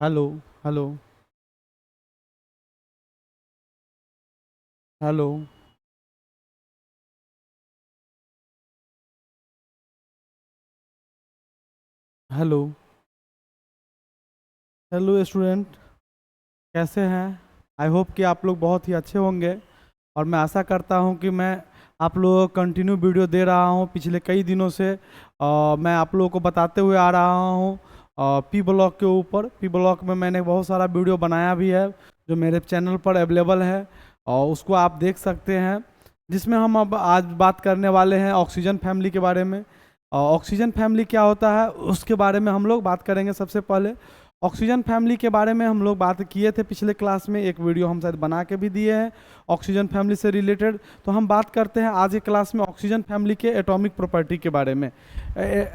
Hello. Hello. Hello. Hello. Hello student, कैसे हैं? I hope कि आप लोग बहुत ही अच्छे होंगे। और मैं आशा करता हूं कि मैं आप लोगों को कंटिन्यू वीडियो दे रहा हूं पिछले कई दिनों से। मैं आप लोगों को बताते हुए आ रहा हूं पी ब्लॉक के ऊपर। पी ब्लॉक में मैंने बहुत सारा वीडियो बनाया भी है जो मेरे चैनल पर अवेलेबल है, और उसको आप देख सकते हैं। जिसमें हम अब आज बात करने वाले हैं ऑक्सीजन फैमिली के बारे में। ऑक्सीजन फैमिली क्या होता है उसके बारे में हम लोग बात करेंगे। सबसे पहले ऑक्सीजन फैमिली के बारे में हम लोग बात किए थे पिछले क्लास में, एक वीडियो हम शायद बना के भी दिए हैं ऑक्सीजन फैमिली से रिलेटेड। तो हम बात करते हैं आज के क्लास में ऑक्सीजन फैमिली के एटॉमिक प्रॉपर्टी के बारे में।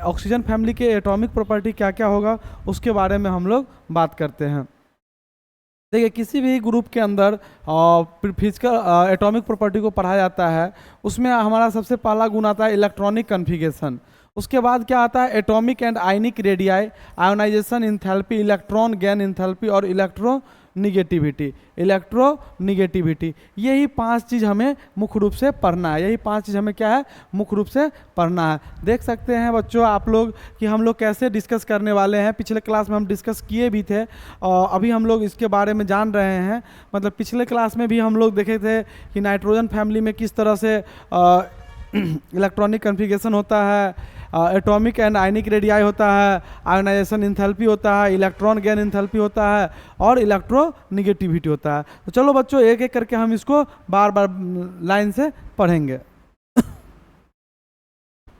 ऑक्सीजन फैमिली के एटॉमिक प्रॉपर्टी क्या क्या होगा उसके बारे में हम लोग बात करते हैं। देखिए, किसी भी ग्रुप के अंदर फिजिकल एटॉमिक प्रॉपर्टी को पढ़ा जाता है, उसमें हमारा सबसे पहला गुण आता है इलेक्ट्रॉनिक कन्फिगरेशन। उसके बाद क्या आता है atomic and ionic radii, ionization enthalpy, electron gain enthalpy और इलेक्ट्रो निगेटिविटी। यही पांच चीज़ हमें मुख्य रूप से पढ़ना है। यही पांच चीज़ हमें क्या है मुख्य रूप से पढ़ना है। देख सकते हैं बच्चों आप लोग कि हम लोग कैसे डिस्कस करने वाले हैं। पिछले क्लास में हम डिस्कस किए भी थे और अभी हम लोग इसके बारे में जान रहे हैं। मतलब पिछले क्लास में भी हम लोग देखे थे कि नाइट्रोजन फैमिली में किस तरह से इलेक्ट्रॉनिक कन्फिगरेशन होता है, एटॉमिक एंड आयनिक रेडियाई होता है, आयोनाइजेशन इंथैल्पी होता है, इलेक्ट्रॉन गेन इंथैल्पी होता है और इलेक्ट्रो निगेटिविटी होता है। तो चलो बच्चों एक एक करके हम इसको बार बार लाइन से पढ़ेंगे।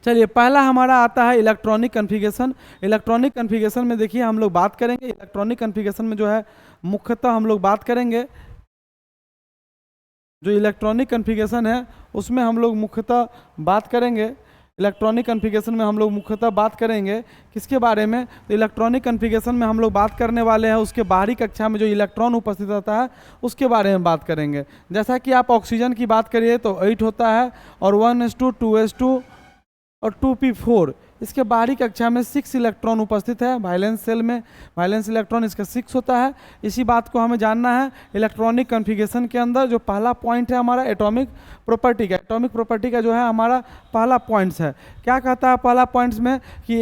चलिए, पहला हमारा आता है इलेक्ट्रॉनिक कन्फिगरेशन। इलेक्ट्रॉनिक कन्फिगरेशन में देखिए हम लोग बात करेंगे इलेक्ट्रॉनिक कन्फिगरेशन में जो है मुख्यतः हम लोग बात करेंगे जो इलेक्ट्रॉनिक कन्फिगरेशन है उसमें हम लोग मुख्यतः बात करेंगे। इलेक्ट्रॉनिक कन्फिगरेशन में हम लोग मुख्यतः बात करेंगे किसके बारे में? तो इलेक्ट्रॉनिक कन्फिगरेशन में हम लोग बात करने वाले हैं उसके बाहरी कक्षा में जो इलेक्ट्रॉन उपस्थित रहता है उसके बारे में बात करेंगे। जैसा कि आप ऑक्सीजन की बात करिए तो 8 होता है और 1s2 2s2 और 2p4। इसके बाहरी कक्षा में 6 इलेक्ट्रॉन उपस्थित है वैलेंस सेल में। वैलेंस इलेक्ट्रॉन इसका 6 होता है। इसी बात को हमें जानना है इलेक्ट्रॉनिक कन्फिगरेशन के अंदर जो पहला पॉइंट है हमारा एटॉमिक प्रॉपर्टी का। एटॉमिक प्रॉपर्टी का जो है हमारा पहला पॉइंट्स है। क्या कहता है पहला पॉइंट्स में कि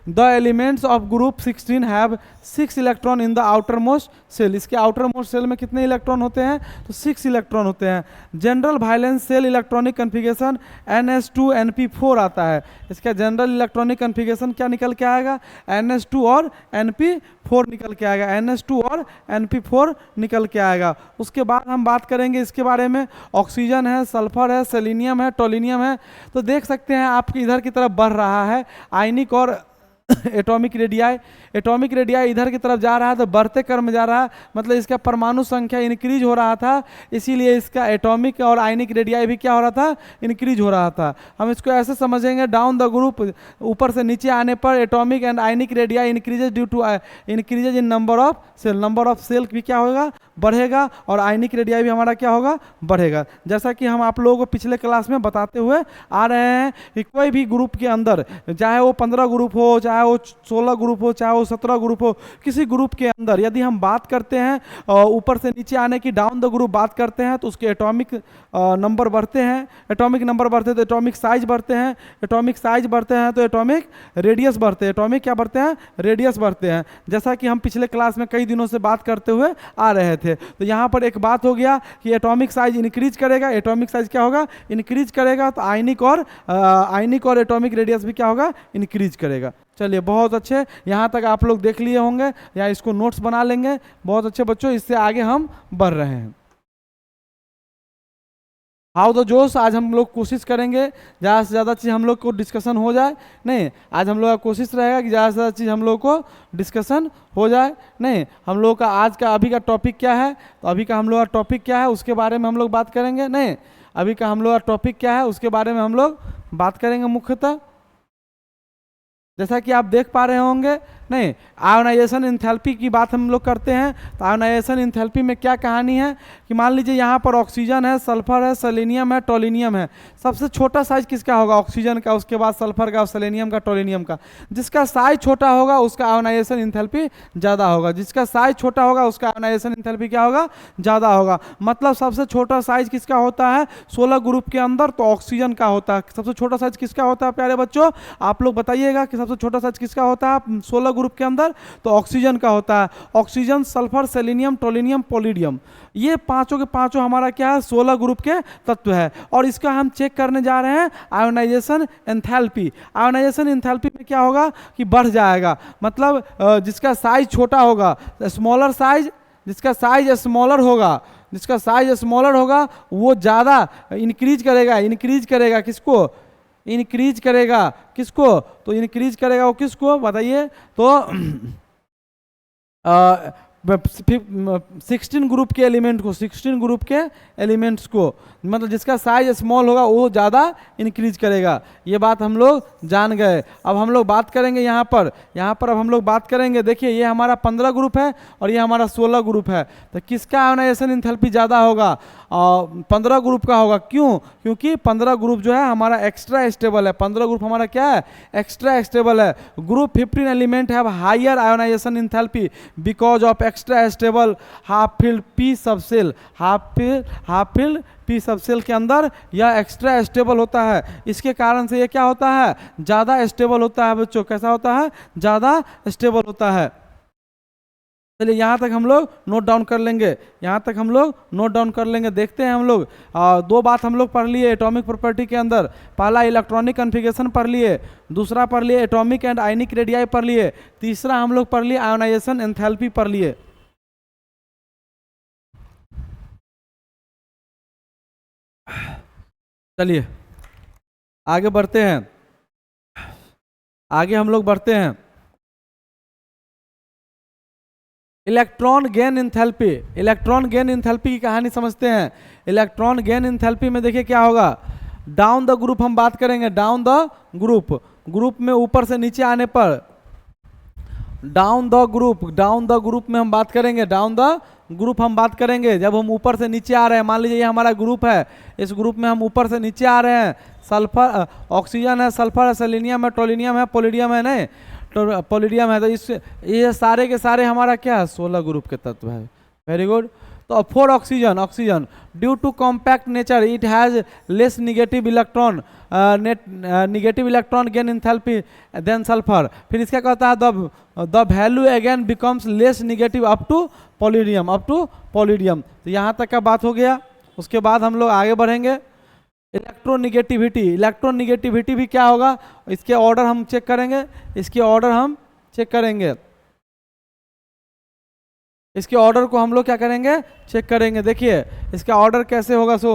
the elements of group 16 have 6 electron in the outermost shell. इसके आउटर मोस्ट सेल में कितने इलेक्ट्रॉन होते हैं? तो 6 इलेक्ट्रॉन होते हैं। General valence shell electronic configuration NS2 NP4 आता है। इसका जनरल इलेक्ट्रॉनिक कन्फिगरेशन क्या निकल के आएगा? NS2 और NP4 निकल के आएगा। NS2 और NP4 निकल के आएगा। उसके बाद हम बात करेंगे इसके बारे में ऑक्सीजन है, सल्फर है, सेलेनियम है, टोलिनियम है। तो देख सकते हैं आपके इधर की तरफ बढ़ रहा है आयनिक और एटॉमिक रेडियाई। एटॉमिक रेडियाई इधर की तरफ जा रहा है तो बढ़ते क्रम में जा रहा है, मतलब इसका परमाणु संख्या इंक्रीज हो रहा था, इसीलिए इसका एटॉमिक और आयनिक रेडियाई भी क्या हो रहा था? इंक्रीज हो रहा था। हम इसको ऐसे समझेंगे डाउन द ग्रुप, ऊपर से नीचे आने पर atomic and ionic radii increases due to increases in number of shell. Number of shell भी क्या होगा? बढ़ेगा और आयनिक रेडियाई भी हमारा क्या होगा? बढ़ेगा। जैसा कि हम आप लोगों को पिछले क्लास में बताते हुए आ रहे हैं कि कोई भी ग्रुप के अंदर चाहे वो 15 ग्रुप हो, चाहे वो 16 ग्रुप हो, चाहे वो 17 ग्रुप हो, किसी ग्रुप के अंदर यदि हम बात करते हैं ऊपर से नीचे आने की, डाउन द ग्रुप बात करते हैं तो उसके एटॉमिक नंबर बढ़ते हैं। एटॉमिक नंबर बढ़ते हैं तो एटॉमिक साइज बढ़ते हैं। एटॉमिक साइज बढ़ते हैं तो एटॉमिक रेडियस बढ़ते हैं। एटॉमिक क्या बढ़ते हैं? रेडियस बढ़ते हैं। जैसा कि हम पिछले क्लास में कई दिनों से बात करते हुए आ रहे थे। तो यहाँ पर एक बात हो गया कि एटॉमिक साइज इंक्रीज करेगा। एटॉमिक साइज क्या होगा? इंक्रीज करेगा। तो आयनिक और एटॉमिक रेडियस भी क्या होगा? इंक्रीज करेगा। चलिए, बहुत अच्छे, यहाँ तक आप लोग देख लिए होंगे या इसको नोट्स बना लेंगे। बहुत अच्छे बच्चों, इससे आगे हम बढ़ रहे हैं। हाउ द जोश, आज हम लोग कोशिश करेंगे ज़्यादा से ज़्यादा चीज़ हम लोग को डिस्कशन हो जाए। नहीं, आज हम लोग का कोशिश रहेगा कि ज़्यादा से ज़्यादा चीज़ हम लोग को डिस्कशन हो जाए। नहीं, हम लोग का आज का अभी का टॉपिक क्या है? तो अभी का हम लोग का टॉपिक क्या है उसके बारे में हम लोग बात करेंगे। नहीं, अभी का हम लोग का टॉपिक क्या है उसके बारे में हम लोग बात करेंगे मुख्यतः। जैसा कि आप देख पा रहे होंगे, नहीं, आयोनाइजेशन एंथैल्पी की बात हम लोग करते हैं। तो आयोनाइजेशन एंथैल्पी में क्या कहानी है कि मान लीजिए यहाँ पर ऑक्सीजन है, सल्फर है, सेलेनियम है, टोल्यूनियम है। सबसे छोटा साइज किसका होगा? ऑक्सीजन का, उसके बाद सल्फर का, सेलेनियम का, टोल्यूनियम का। जिसका साइज छोटा होगा उसका आयोनाइजेशन एंथैल्पी ज़्यादा होगा, जिसका साइज छोटा होगा उसका आयोनाइजेशन एंथैल्पी क्या होगा? ज़्यादा होगा। मतलब सबसे छोटा साइज किसका होता है 16 ग्रुप के अंदर? तो ऑक्सीजन का होता है। सबसे छोटा साइज किसका होता है प्यारे बच्चों? आप लोग बताइएगा कि सबसे छोटा साइज किसका होता है 16 ग्रुप के अंदर? तो ऑक्सीजन का होता है। ऑक्सीजन, सल्फर, सेलेनियम, टोल्यूनियम, पोलिडियम, ये पांचों के पांचों हमारा क्या है? 16 ग्रुप के तत्व है। और इसका हम चेक करने जा रहे हैं आयोनाइजेशन एंथैल्पी। आयोनाइजेशन एंथैल्पी में क्या होगा कि बढ़ जाएगा। मतलब जिसका साइज छोटा होगा, स्मॉलर साइज, जिसका साइज स्मॉलर होगा, जिसका साइज स्मॉलर होगा वो ज़्यादा इंक्रीज करेगा। इंक्रीज करेगा किसको? इंक्रीज करेगा किसको? तो इंक्रीज करेगा वो किसको बताइए? तो 16 ग्रुप के एलिमेंट को, 16 ग्रुप के एलिमेंट्स को, मतलब जिसका साइज स्मॉल होगा वो ज़्यादा इंक्रीज करेगा। ये बात हम लोग जान गए। अब हम लोग बात करेंगे यहाँ पर अब हम लोग बात करेंगे, देखिए ये हमारा 15 ग्रुप है और ये हमारा 16 ग्रुप है। तो किसका आयोनाइजेशन एंथैल्पी ज़्यादा होगा? 15 ग्रुप का होगा। क्यों? क्योंकि 15 ग्रुप जो है हमारा एक्स्ट्रा स्टेबल है। 15 ग्रुप हमारा क्या है? एक्स्ट्रा स्टेबल है। Group 15 element have higher ionization enthalpy because of extra stable half filled P subshell. Half filled P subshell के अंदर यह एक्स्ट्रा स्टेबल होता है। इसके कारण से ये क्या होता है? ज़्यादा स्टेबल होता है बच्चों। कैसा होता है? ज़्यादा स्टेबल होता है। चलिए यहाँ तक हम लोग नोट डाउन कर लेंगे, यहाँ तक हम लोग नोट डाउन कर लेंगे। देखते हैं हम लोग दो बात हम लोग पढ़ लिए एटॉमिक प्रॉपर्टी के अंदर। पहला इलेक्ट्रॉनिक कॉन्फ़िगरेशन पढ़ लिए, दूसरा पढ़ लिए एटॉमिक एंड आयनिक रेडियाई पढ़ लिए, तीसरा हम लोग पढ़ लिए आयोनाइजेशन एंथैल्पी पढ़ लिए। चलिए आगे बढ़ते हैं, आगे हम लोग बढ़ते हैं। Electron gain enthalpy, electron gain enthalpy की कहानी समझते हैं। इलेक्ट्रॉन गेन एंथैल्पी में देखिए क्या होगा। डाउन द ग्रुप हम बात करेंगे, डाउन द ग्रुप, ग्रुप में ऊपर से नीचे आने पर, down the group, down the group में हम बात करेंगे, डाउन द ग्रुप हम बात करेंगे जब हम ऊपर से नीचे आ रहे हैं। मान लीजिए ये हमारा ग्रुप है, इस ग्रुप में हम ऊपर से नीचे आ रहे हैं। सल्फर, ऑक्सीजन है, सल्फर है, सेलेनियम है, टोल्यूनियम है, पोलिडियम है, नहीं तो पोलिडियम है। तो इस ये सारे के सारे हमारा क्या है? 16 ग्रुप के तत्व है। Very good. तो for oxygen, oxygen due to compact nature it has less negative electron, negative electron gain enthalpy than sulphur. फिर इसका कहता है the value again becomes less negative up to polonium, up to polonium. तो यहाँ तक का बात हो गया। उसके बाद हम लोग आगे बढ़ेंगे। इलेक्ट्रोनिगेटिविटी, इलेक्ट्रोनिगेटिविटी भी क्या होगा? इसके ऑर्डर हम चेक करेंगे, इसके ऑर्डर हम चेक करेंगे, इसके ऑर्डर को हम लोग क्या करेंगे? चेक करेंगे। देखिए इसका ऑर्डर कैसे होगा। सो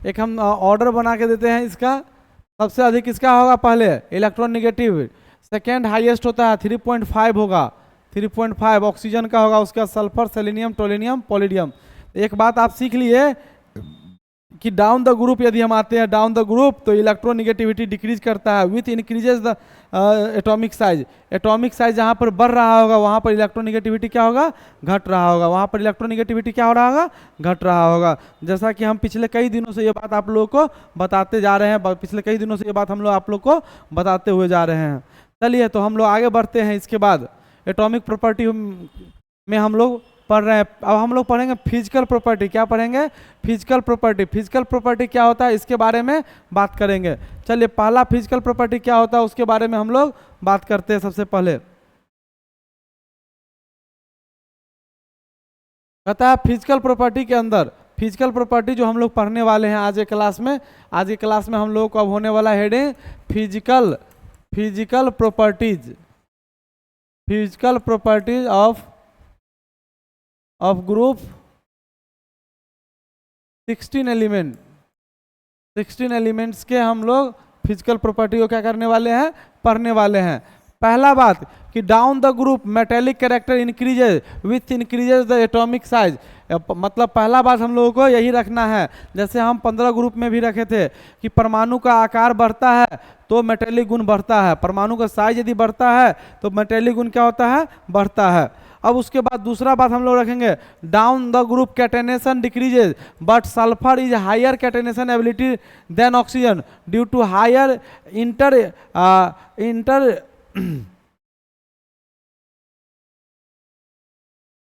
एक हम ऑर्डर बना के देते हैं इसका। सबसे अधिक इसका होगा पहले इलेक्ट्रॉन निगेटिव, सेकेंड हाईएस्ट होता है 3.5 होगा, 3.5 ऑक्सीजन का होगा, उसका सल्फर, सेलेनियम, टोल्यूनियम, पोलिडियम। एक बात आप सीख लिए कि डाउन द ग्रुप यदि हम आते हैं डाउन द ग्रुप तो इलेक्ट्रोनिगेटिविटी डिक्रीज करता है with increases the atomic size. Atomic size जहाँ पर बढ़ रहा होगा वहाँ पर इलेक्ट्रोनिगेटिविटी क्या होगा? घट रहा होगा। वहाँ पर इलेक्ट्रोनिगेटिविटी क्या हो रहा होगा? घट रहा होगा। जैसा कि हम पिछले कई दिनों से ये बात आप लोगों को बताते जा रहे हैं, पिछले कई दिनों से ये बात हम लोग आप लोग को बताते हुए जा रहे हैं। चलिए तो हम लोग आगे बढ़ते हैं। इसके बाद एटॉमिक प्रॉपर्टी में हम लोग पढ़ रहे हैं। अब हम लोग पढ़ेंगे फिजिकल प्रॉपर्टी। क्या पढ़ेंगे? Physical property. फिजिकल प्रॉपर्टी क्या होता है इसके बारे में बात करेंगे। चलिए पहला फिजिकल प्रॉपर्टी क्या होता है उसके बारे में हम लोग बात करते हैं। सबसे पहले कहता है फिजिकल प्रॉपर्टी के अंदर, फिजिकल प्रॉपर्टी जो हम लोग पढ़ने वाले हैं आज के क्लास में, आज के क्लास में हम लोग को अब होने वाला heading physical, physical properties, physical properties of group 16 element. 16 elements के हम लोग फिजिकल प्रॉपर्टी को क्या करने वाले हैं? पढ़ने वाले हैं। पहला बात कि down the group metallic character increases with increases the atomic size, मतलब पहला बात हम लोगों को यही रखना है, जैसे हम 15 ग्रुप में भी रखे थे कि परमाणु का आकार बढ़ता है तो मेटेलिक गुण बढ़ता है, परमाणु का साइज यदि बढ़ता है तो मेटेलिक गुण क्या होता है, बढ़ता है। अब उसके बाद दूसरा बात हम लोग रखेंगे, down the group catenation decreases but sulphur is higher catenation ability than oxygen due to higher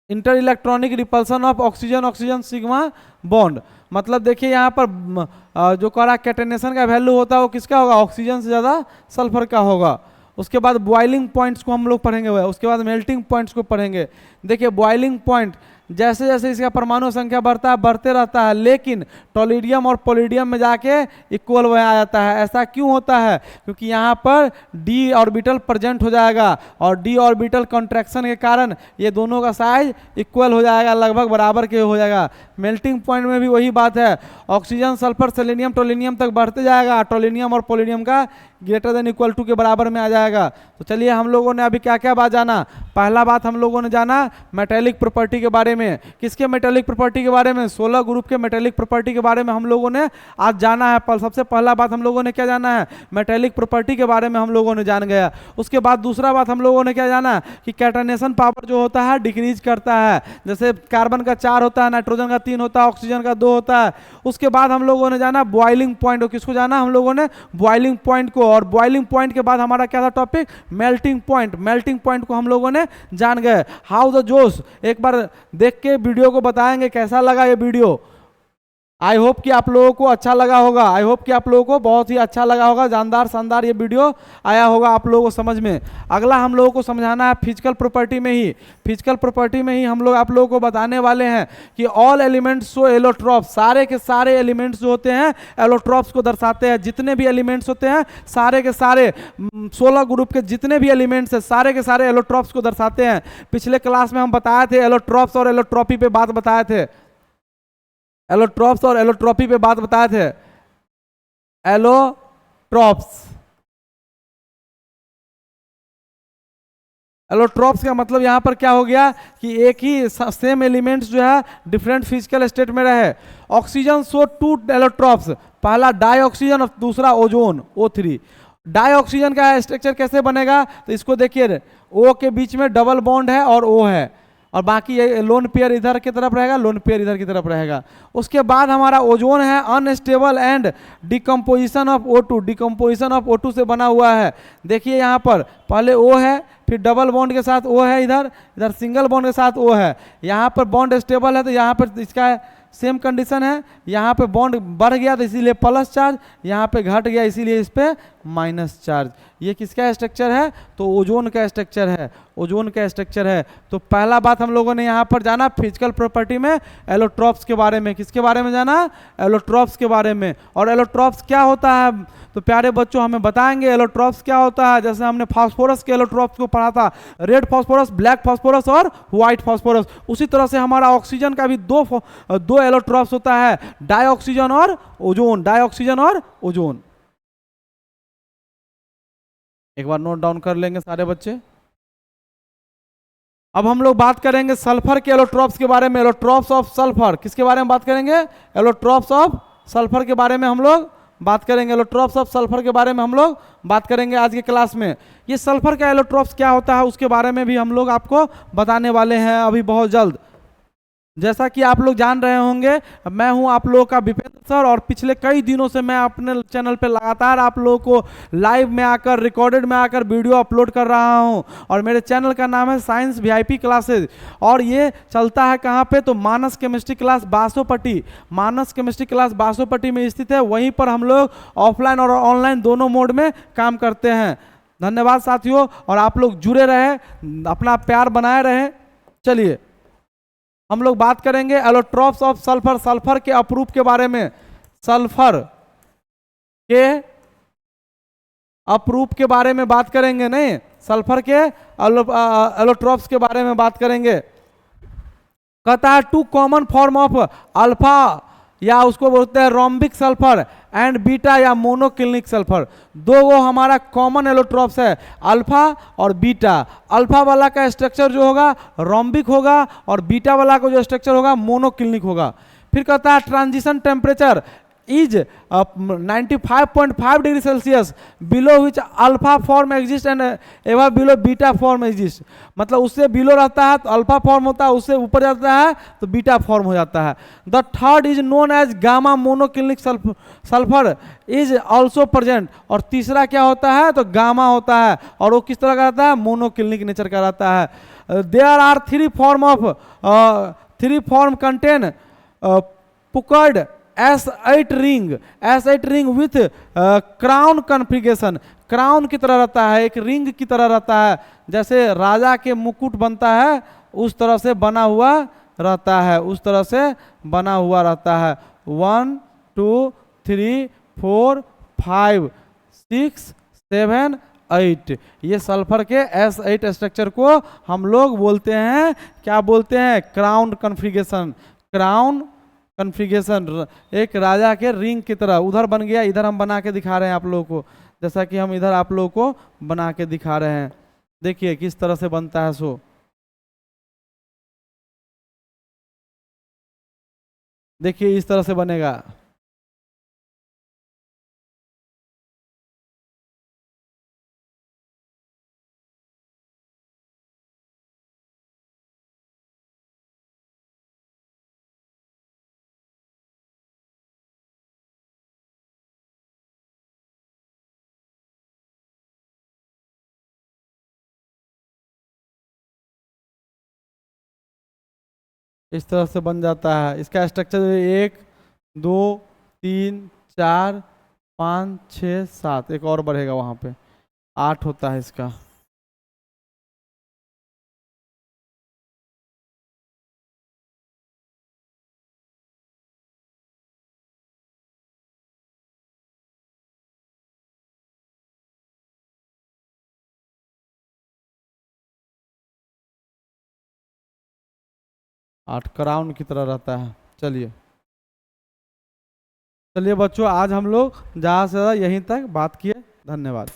inter electronic repulsion of oxygen oxygen sigma bond. मतलब देखिए यहाँ पर जो करा कैटेनेशन का वैल्यू होता है वो किसका होगा, ऑक्सीजन से ज़्यादा सल्फर का होगा। उसके बाद बॉइलिंग पॉइंट्स को हम लोग पढ़ेंगे, उसके बाद मेल्टिंग पॉइंट्स को पढ़ेंगे। देखिए बॉइलिंग पॉइंट जैसे जैसे इसका परमाणु संख्या बढ़ता है बढ़ते रहता है, लेकिन टॉलिडियम और पोलिडियम में जाके इक्वल आ जाता है। ऐसा क्यों होता है, क्योंकि यहाँ पर डी ऑर्बिटल प्रेजेंट हो जाएगा और डी ऑर्बिटल कॉन्ट्रैक्शन के कारण ये दोनों का साइज इक्वल हो जाएगा, लगभग बराबर के हो जाएगा। मेल्टिंग पॉइंट में भी वही बात है, ऑक्सीजन सल्फर सेलेनियम टोलिनियम तक बढ़ते जाएगा, टोलिनियम और पोलिडियम का ग्रेटर देन इक्वल टू के बराबर में आ जाएगा। तो चलिए हम लोगों ने अभी क्या क्या बात जाना। पहला बात हम लोगों ने जाना मेटेलिक प्रॉपर्टी के बारे में। किसके मेटेलिक प्रॉपर्टी के बारे में, 16 ग्रुप के मेटेलिक प्रॉपर्टी के बारे में हम लोगों ने आज जाना है। सबसे पहला बात हम लोगों ने क्या जाना है, मेटेलिक प्रॉपर्टी के बारे में हम लोगों ने जान गया। उसके बाद दूसरा बात हम लोगों ने क्या जाना कि कैटेनेशन पावर जो होता है डिक्रीज करता है, जैसे कार्बन का 4 होता है, नाइट्रोजन का 3 होता है, ऑक्सीजन का 2 होता है। उसके बाद हम लोगों ने जाना बॉइलिंग पॉइंट। किसको जाना हम लोगों ने, बॉइलिंग पॉइंट को। और बॉइलिंग पॉइंट के बाद हमारा क्या था topic, melting point. Melting point को हम लोगों ने जान गए। हाउ द जोश एक बार देख के वीडियो को बताएंगे कैसा लगा ये वीडियो। आई होप कि आप लोगों को अच्छा लगा होगा, आई होप कि आप लोगों को बहुत ही अच्छा लगा होगा, जानदार शानदार ये वीडियो आया होगा आप लोगों को समझ में। अगला हम लोगों को समझाना है फिजिकल प्रॉपर्टी में ही। फिजिकल प्रॉपर्टी में ही हम लोग आप लोगों को बताने वाले हैं कि ऑल एलिमेंट्स शो एलोट्रॉप्स, सारे के सारे एलिमेंट्स जो होते हैं एलोट्रॉप्स को दर्शाते हैं। जितने भी एलिमेंट्स होते हैं सारे के सारे 16 ग्रुप के जितने भी एलिमेंट्स हैं सारे के सारे एलोट्रॉप्स को दर्शाते हैं। पिछले क्लास में हम बताए थे एलोट्रॉप्स और एलोट्रॉपी पे बात बताए थे, एलोट्रॉप्स और एलोट्रॉपी पे बात बताए थे। एलोट्रॉप्स, एलोट्रॉप्स का मतलब यहां पर क्या हो गया कि एक ही सेम एलिमेंट्स जो है डिफरेंट फिजिकल स्टेट में रहे। ऑक्सीजन शो 2 एलोट्रॉप्स, पहला डाई ऑक्सीजन और दूसरा ओजोन O3। डाई ऑक्सीजन का स्ट्रक्चर कैसे बनेगा, तो इसको देखिए O के बीच में डबल बॉन्ड है और O है, और बाकी लोन पेयर इधर की तरफ रहेगा, लोन पेयर इधर की तरफ रहेगा। उसके बाद हमारा ओजोन है unstable and decomposition of O2, decomposition of O2 से बना हुआ है। देखिए यहाँ पर पहले O है, फिर डबल बॉन्ड के साथ O है, इधर इधर सिंगल बॉन्ड के साथ O है। यहाँ पर बॉन्ड स्टेबल है तो यहाँ पर इसका सेम कंडीशन है, यहाँ पे बॉन्ड बढ़ गया तो इसीलिए प्लस चार्ज, यहाँ पे घट गया इसीलिए इस पे माइनस चार्ज। ये किसका स्ट्रक्चर है, तो ओजोन का स्ट्रक्चर है, ओजोन का स्ट्रक्चर है। तो पहला बात हम लोगों ने यहाँ पर जाना फिजिकल प्रॉपर्टी में एलोट्रॉप्स के बारे में। किसके बारे में जाना, एलोट्रॉप्स के बारे में। और एलोट्रॉप्स क्या होता है, तो प्यारे बच्चों हमें बताएंगे एलोट्रॉप्स क्या होता है। जैसे हमने फास्फोरस के एलोट्रॉप्स को पढ़ा था, रेड फास्फोरस, ब्लैक फास्फोरस और व्हाइट फास्फोरस। उसी तरह से हमारा ऑक्सीजन का भी दो एलोट्रॉप्स होता है, डाइऑक्सीजन और ओजोन, डाइऑक्सीजन और ओजोन। एक बार नोट डाउन कर लेंगे सारे बच्चे। अब हम लोग बात करेंगे सल्फर के एलोट्रॉप्स के बारे में, एलोट्रॉप्स ऑफ सल्फर। किसके बारे में बात करेंगे, एलोट्रॉप्स ऑफ सल्फर के बारे में हम लोग बात करेंगे। एलोट्रॉप्स ऑफ सल्फर के बारे में हम लोग बात करेंगे आज के क्लास में। ये सल्फर का एलोट्रॉप्स क्या होता है उसके बारे में भी हम लोग आपको बताने वाले हैं अभी बहुत जल्द। जैसा कि आप लोग जान रहे होंगे, मैं हूं आप लोगों का विपेंद्र सर, और पिछले कई दिनों से मैं अपने चैनल पे लगातार आप लोगों को लाइव में आकर, रिकॉर्डेड में आकर वीडियो अपलोड कर रहा हूं। और मेरे चैनल का नाम है साइंस VIP क्लासेज, और ये चलता है कहाँ पे, तो मानस केमिस्ट्री क्लास बासोपट्टी, मानस केमिस्ट्री क्लास बासोपट्टी में स्थित है। वहीं पर हम लोग ऑफलाइन और ऑनलाइन दोनों मोड में काम करते हैं। धन्यवाद साथियों, और आप लोग जुड़े रहे, अपना प्यार बनाए रहे। चलिए हम लोग बात करेंगे एलोट्रॉप्स ऑफ सल्फर, सल्फर के अप्रूप के बारे में, सल्फर के अप्रूप के बारे में बात करेंगे, नहीं सल्फर के एलोट्रॉप्स के बारे में बात करेंगे। कहता है 2 कॉमन फॉर्म ऑफ अल्फा या उसको बोलते हैं रोम्बिक सल्फर, एंड बीटा या मोनोक्लिनिक सल्फर। दो वो हमारा कॉमन एलोट्रॉप्स है, अल्फा और बीटा। अल्फा वाला का स्ट्रक्चर जो होगा रोम्बिक होगा और बीटा वाला का जो स्ट्रक्चर होगा मोनोक्लिनिक होगा। फिर कहता है transition temperature is 95.5 degree Celsius below which alpha form exist and ever below beta form exist. मतलब उससे बिलो रहता है तो अल्फा फॉर्म होता है, उससे ऊपर जाता है तो बीटा फॉर्म हो जाता है। The third is known as gamma monoclinic sulphur is also present. और तीसरा क्या होता है तो गामा होता है, और वो किस तरह का रहता है, मोनोक्लिनिक नेचर का रहता है। There are three form contain puckered S8 ring with crown configuration. Crown की तरह रहता है, एक रिंग की तरह रहता है, जैसे राजा के मुकुट बनता है उस तरह से बना हुआ रहता है, उस तरह से बना हुआ रहता है। 1 2 3 4 5 6 7 8 ये सल्फर के S8 स्ट्रक्चर को हम लोग बोलते हैं, क्या बोलते हैं, क्राउन कॉन्फ़िगरेशन। क्राउन कॉन्फ़िगरेशन एक राजा के रिंग की तरह उधर बन गया, इधर हम बना के दिखा रहे हैं आप लोगों को, जैसा कि हम इधर आप लोगों को बना के दिखा रहे हैं। देखिए किस तरह से बनता है। सो देखिए इस तरह से बनेगा। इस तरह से बन जाता है। इसका स्ट्रक्चर 1 2 3 4 5 6 7, एक और बढ़ेगा वहां पे 8 होता है इसका। आठ क्राउन की तरह रहता है। चलिए चलिए बच्चों, आज हम लोग ज़्यादा से ज़्यादा यहीं तक बात किए। धन्यवाद।